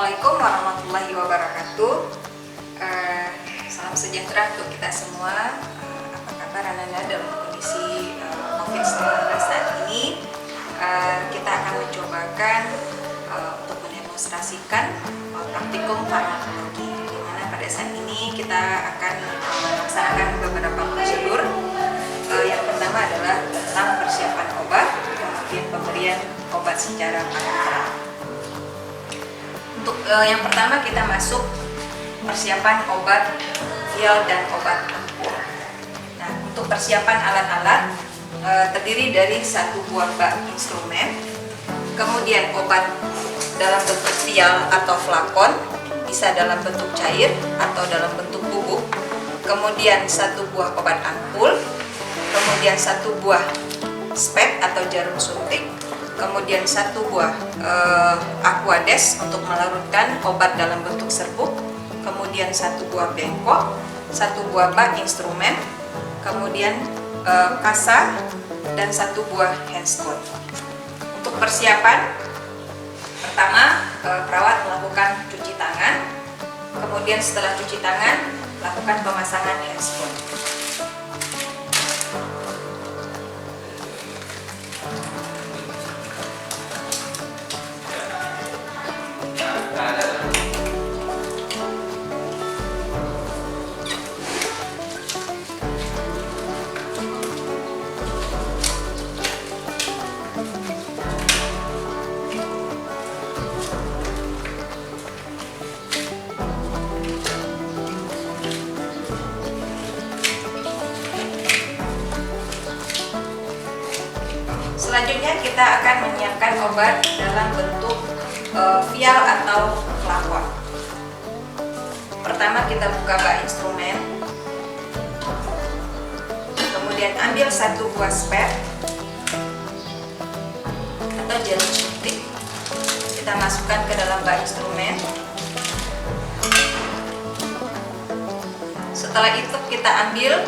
Assalamualaikum warahmatullahi wabarakatuh. Salam sejahtera untuk kita semua. Apa kabar anak-anak dalam kondisi COVID-19 saat ini? Kita akan mencobakan untuk mendemonstrasikan praktikum farmakologi, di mana pada saat ini kita akan melaksanakan beberapa prosedur. Yang pertama adalah tentang persiapan obat, kemudian pemberian obat secara parenteral. Untuk yang pertama kita masuk persiapan obat vial dan obat ampul. Nah, untuk persiapan alat-alat terdiri dari satu buah bak instrumen, kemudian obat dalam bentuk vial atau flakon, bisa dalam bentuk cair atau dalam bentuk bubuk, kemudian satu buah obat ampul, kemudian satu buah spet atau jarum suntik, kemudian satu buah aquades untuk melarutkan obat dalam bentuk serbuk, kemudian satu buah bengkok, satu buah bak instrumen, kemudian kasa, dan satu buah handscoot. Untuk persiapan, pertama perawat melakukan cuci tangan, kemudian setelah cuci tangan lakukan pemasangan handscoot. Selanjutnya kita akan menyiapkan obat dalam bentuk vial atau flakon. Pertama kita buka bak instrumen, kemudian ambil satu buah spet atau jarum suntik, kita masukkan ke dalam bak instrumen. Setelah itu kita ambil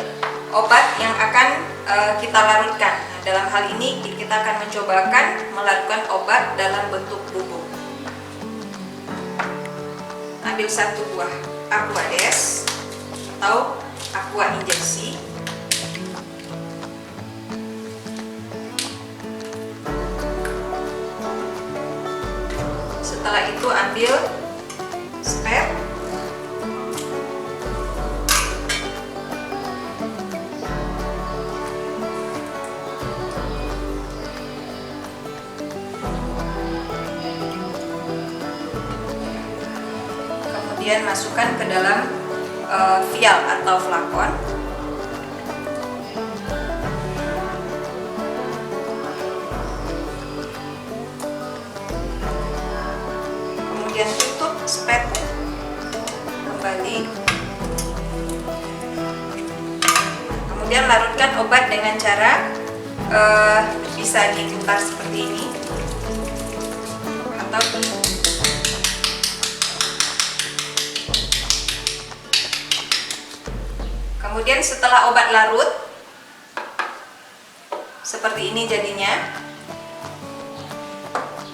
obat yang akan kita larutkan. Dalam hal ini kita akan mencobakan melarutkan obat dalam bentuk bubuk. Ambil satu buah aquades atau aqua injeksi, setelah itu ambil spet, kemudian masukkan ke dalam vial atau flakon. Kemudian tutup spet kembali. Kemudian larutkan obat dengan cara bisa diputar seperti ini atau kemudian setelah obat larut seperti ini jadinya.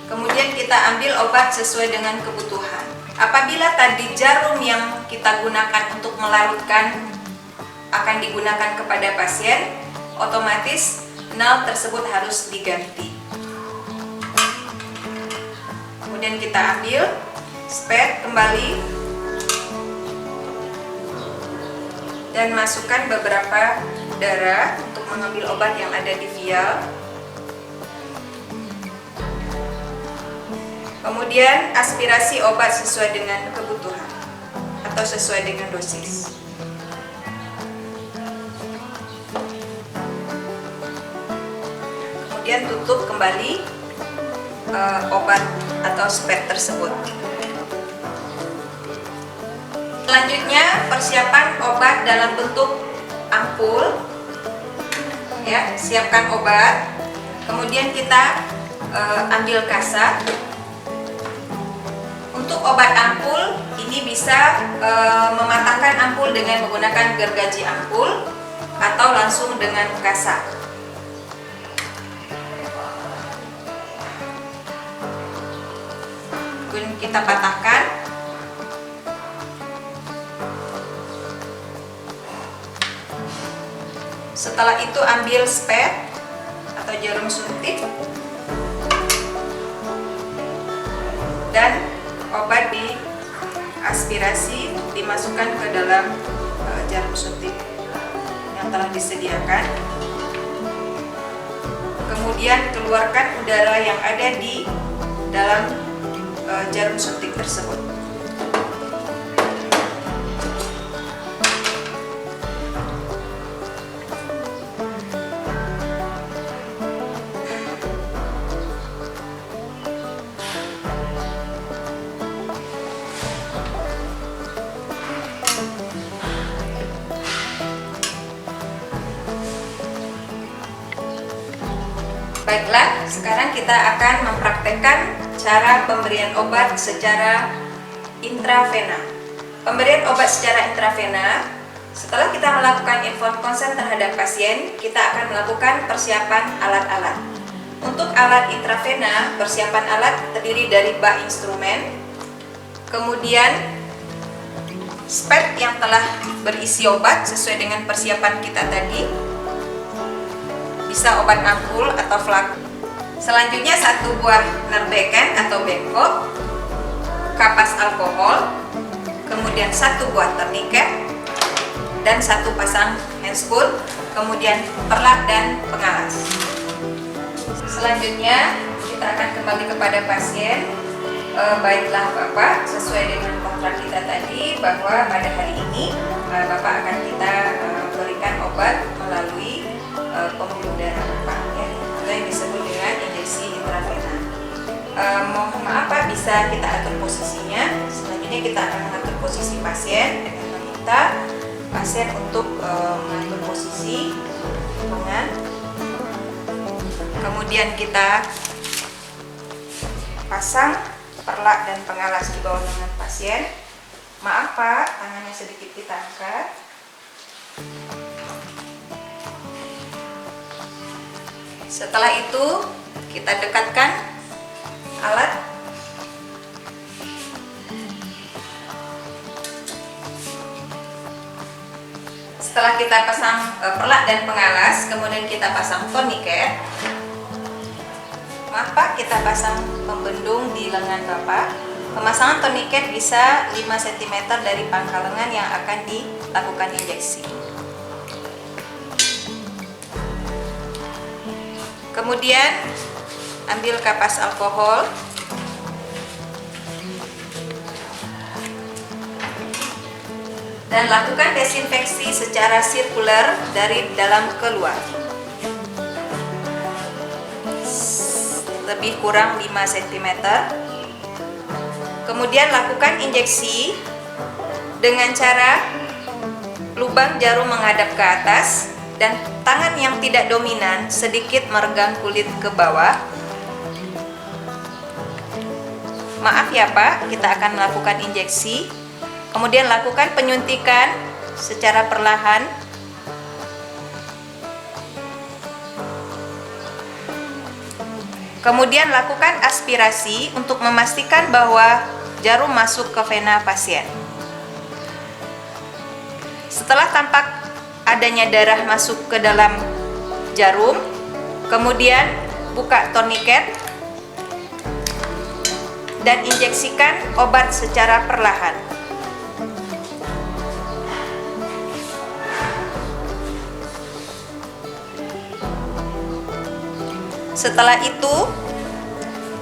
Kemudian kita ambil obat sesuai dengan kebutuhan. Apabila tadi jarum yang kita gunakan untuk melarutkan akan digunakan kepada pasien, otomatis nal tersebut harus diganti. Kemudian kita ambil spet kembali dan masukkan beberapa darah untuk mengambil obat yang ada di vial. Kemudian aspirasi obat sesuai dengan kebutuhan atau sesuai dengan dosis. Kemudian tutup kembali obat atau spet tersebut. Selanjutnya persiapan obat dalam bentuk ampul. Ya, siapkan obat. Kemudian kita ambil kasa. Untuk obat ampul ini bisa mematangkan ampul dengan menggunakan gergaji ampul atau langsung dengan kasa. Kemudian kita patahkan. Setelah itu ambil spet atau jarum suntik dan obat diaspirasi dimasukkan ke dalam jarum suntik yang telah disediakan. Kemudian keluarkan udara yang ada di dalam jarum suntik tersebut. Baiklah, sekarang kita akan mempraktekkan cara pemberian obat secara intravena. Pemberian obat secara intravena, setelah kita melakukan informed consent terhadap pasien, kita akan melakukan persiapan alat-alat. Untuk alat intravena, persiapan alat terdiri dari bak instrumen, kemudian spet yang telah berisi obat sesuai dengan persiapan kita tadi, bisa obat ampul atau flak. Selanjutnya 1 buah nerbeken atau bengkok, kapas alkohol, kemudian 1 buah tourniquet dan 1 pasang handscoon, kemudian perlak dan pengalas. Selanjutnya kita akan kembali kepada pasien. Baiklah Bapak, sesuai dengan kontrak kita tadi bahwa pada hari ini Bapak akan kita berikan obat melalui pembuluh darah Bapak, ya, atau yang disebut dengan injeksi intravena. Mohon maaf Pak, bisa kita atur posisinya. Selanjutnya kita akan mengatur posisi pasien dengan meminta pasien untuk mengatur posisi tangan. Kemudian kita pasang perlak dan pengalas di bawah lengan pasien. Maaf Pak, tangannya sedikit kita angkat. Setelah itu kita dekatkan alat. Setelah kita pasang perlak dan pengalas, kemudian kita pasang tourniquet. Maaf Pak, kita pasang pembendung di lengan Bapak. Pemasangan tourniquet bisa 5 cm dari pangkal lengan yang akan dilakukan injeksi. Kemudian ambil kapas alkohol, dan lakukan desinfeksi secara sirkuler dari dalam keluar. Lebih kurang 5 cm. Kemudian lakukan injeksi dengan cara lubang jarum menghadap ke atas dan tangan yang tidak dominan sedikit meregang kulit ke bawah. Maaf ya Pak, kita akan melakukan injeksi. Kemudian lakukan penyuntikan secara perlahan. Kemudian lakukan aspirasi untuk memastikan bahwa jarum masuk ke vena pasien. Setelah tampak adanya darah masuk ke dalam jarum, kemudian buka tourniquet dan injeksikan obat secara perlahan. Setelah itu,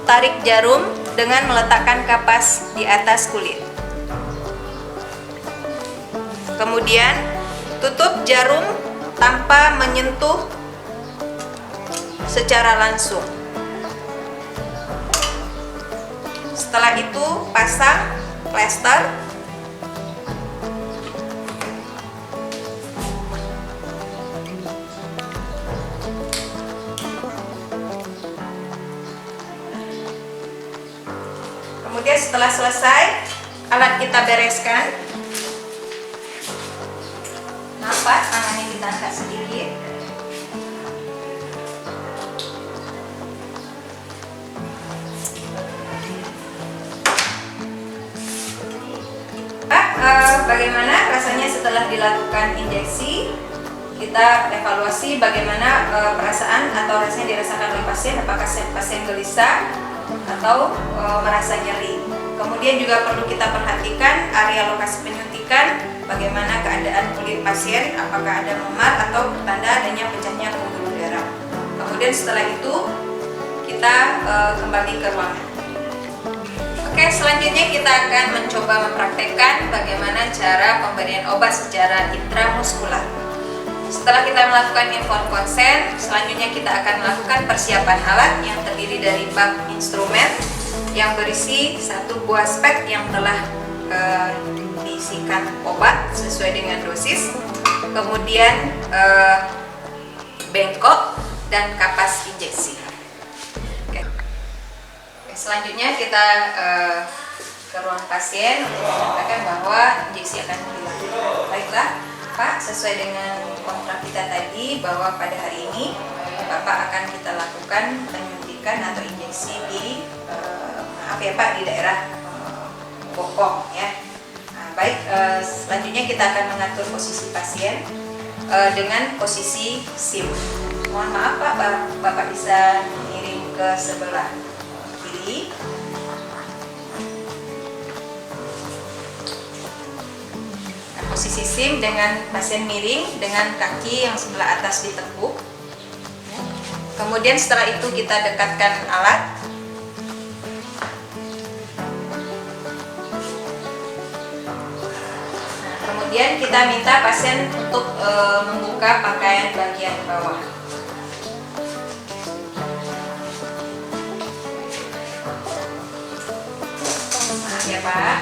tarik jarum dengan meletakkan kapas di atas kulit. Kemudian, tutup jarum tanpa menyentuh secara langsung. Setelah itu, pasang plester. Kemudian setelah selesai, alat kita bereskan. Nampak tangannya kita angkat sedikit. Bagaimana rasanya setelah dilakukan injeksi? kita evaluasi bagaimana perasaan atau rasa yang dirasakan oleh pasien, apakah pasien gelisah atau merasa nyeri. Kemudian juga perlu kita perhatikan area lokasi penyuntikan, bagaimana keadaan kulit pasien, apakah ada memar atau tanda adanya pecahnya pembuluh darah. Kemudian setelah itu kita kembali ke ruangan. Oke, selanjutnya kita akan mencoba mempraktekkan bagaimana cara pemberian obat secara intramuskular. Setelah kita melakukan informed consent, selanjutnya kita akan melakukan persiapan alat yang terdiri dari bak instrumen yang berisi 1 buah spek yang telah diisikan obat sesuai dengan dosis, kemudian bengkok dan kapas injeksi. Selanjutnya kita ke ruang pasien untuk mengatakan bahwa injeksi akan dilakukan. Baiklah Pak, sesuai dengan kontrak kita tadi bahwa pada hari ini Bapak akan kita lakukan penyuntikan atau injeksi di maaf ya Pak, di daerah bokong ya. Nah, baik, selanjutnya kita akan mengatur posisi pasien dengan posisi SIM. Mohon maaf Pak, Bapak bisa mengirim ke sebelah kiri. Nah, posisi SIM dengan pasien miring dengan kaki yang sebelah atas ditekuk. Kemudian setelah itu kita dekatkan alat. Nah, kemudian kita minta pasien untuk membuka pakaian bagian bawah. Ya Pak.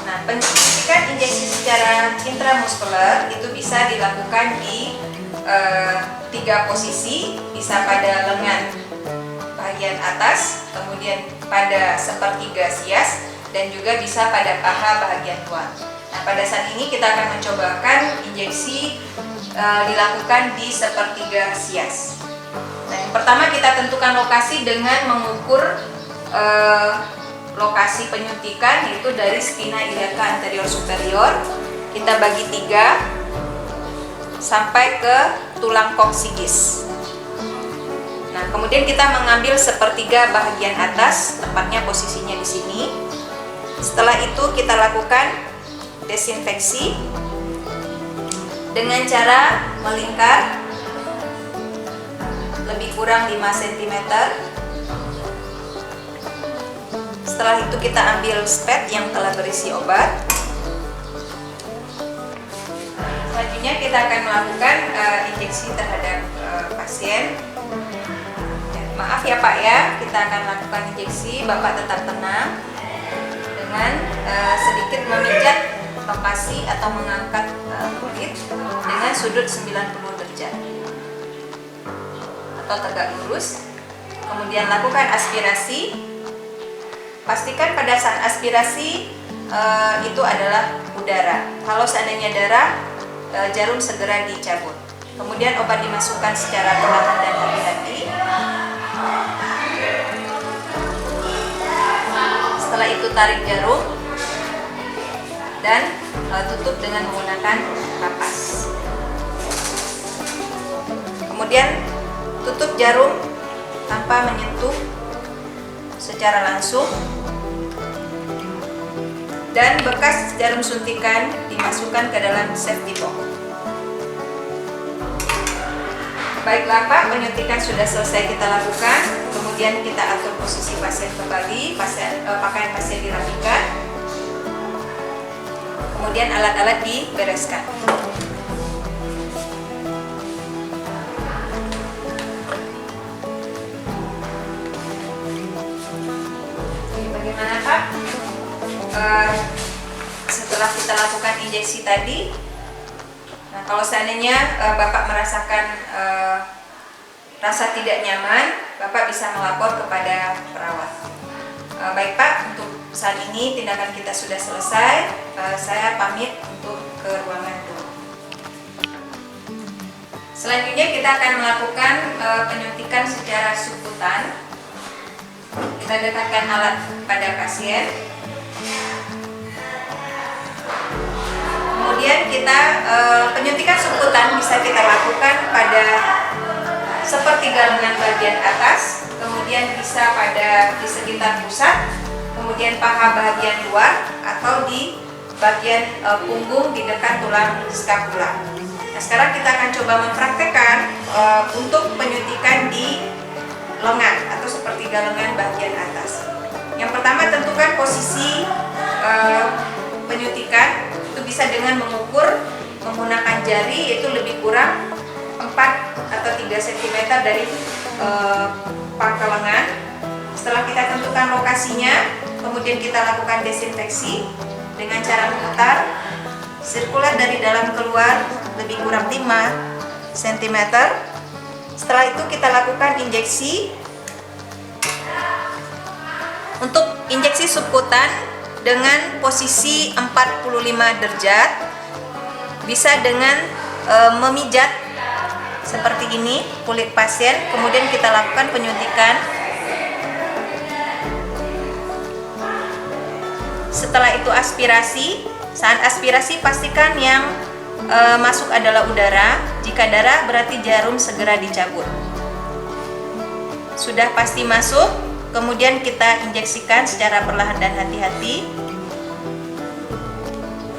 Nah, penyuntikan injeksi secara intramuskular itu bisa dilakukan di 3 posisi, bisa pada lengan bagian atas, kemudian pada sepertiga sias, dan juga bisa pada paha bagian luar. Nah, pada saat ini kita akan mencobakan injeksi dilakukan di sepertiga sias. Nah, yang pertama kita tentukan lokasi dengan mengukur lokasi penyuntikan, yaitu dari spina iliaca anterior superior kita bagi 3 sampai ke tulang koksidis. Nah, kemudian kita mengambil sepertiga bagian atas, tepatnya posisinya di sini. Setelah itu kita lakukan desinfeksi dengan cara melingkar lebih kurang 5 cm. Setelah itu kita ambil spet yang telah berisi obat. Selanjutnya kita akan melakukan injeksi terhadap pasien. Ya, maaf ya Pak ya, kita akan lakukan injeksi. Bapak tetap tenang dengan sedikit memijat lokasi atau mengangkat kulit dengan sudut 90 derajat atau tegak lurus. Kemudian lakukan aspirasi. Pastikan pada saat aspirasi itu adalah udara. Kalau seandainya darah, jarum segera dicabut. Kemudian obat dimasukkan secara perlahan dan hati-hati. Setelah itu tarik jarum dan tutup dengan menggunakan kapas. Kemudian tutup jarum tanpa menyentuh secara langsung, dan bekas jarum suntikan dimasukkan ke dalam safety box. Baiklah Pak, penyuntikan sudah selesai kita lakukan. Kemudian kita atur posisi pasien kembali, pakaian pasien dirapikan. Kemudian alat-alat dibereskan. Bagaimana Pak? Setelah kita lakukan injeksi tadi, nah kalau seandainya Bapak merasakan rasa tidak nyaman, Bapak bisa melapor kepada perawat. Baik Pak, untuk saat ini tindakan kita sudah selesai. Saya pamit untuk ke ruangan dulu. Selanjutnya kita akan melakukan penyuntikan secara subkutan. Kita dekatkan alat pada pasien. Kemudian kita penyuntikan subkutan bisa kita lakukan pada sepertiga lengan bagian atas, kemudian bisa pada di sekitar pusat, kemudian paha bagian luar, atau di bagian punggung di dekat tulang skapula. Nah, sekarang kita akan coba mempraktekkan untuk penyuntikan di lengan atau sepertiga lengan bagian atas. Yang pertama, tentukan posisi penyuntikan. Itu bisa dengan mengukur menggunakan jari, yaitu lebih kurang 4 atau 3 cm dari pangkal lengan. Setelah kita tentukan lokasinya, kemudian kita lakukan desinfeksi dengan cara memutar sirkular dari dalam keluar lebih kurang 5 cm. Setelah itu kita lakukan injeksi. Untuk injeksi subkutan dengan posisi 45 derajat, bisa dengan memijat seperti ini kulit pasien, kemudian kita lakukan penyuntikan. Setelah itu aspirasi. Saat aspirasi pastikan yang masuk adalah udara. Jika darah berarti jarum segera dicabut. Sudah pasti masuk, kemudian kita injeksikan secara perlahan dan hati-hati.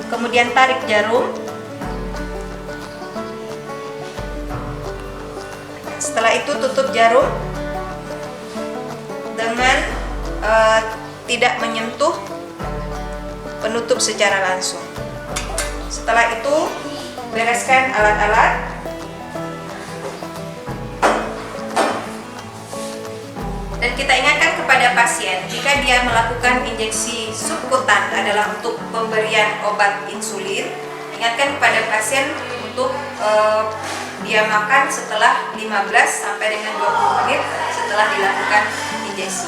Kemudian tarik jarum. Setelah itu tutup jarum dengan tidak menyentuh penutup secara langsung. Setelah itu bereskan alat-alat. Dan kita ingatkan kepada pasien, jika dia melakukan injeksi subkutan adalah untuk pemberian obat insulin, ingatkan kepada pasien untuk dia makan setelah 15 sampai dengan 20 menit setelah dilakukan injeksi.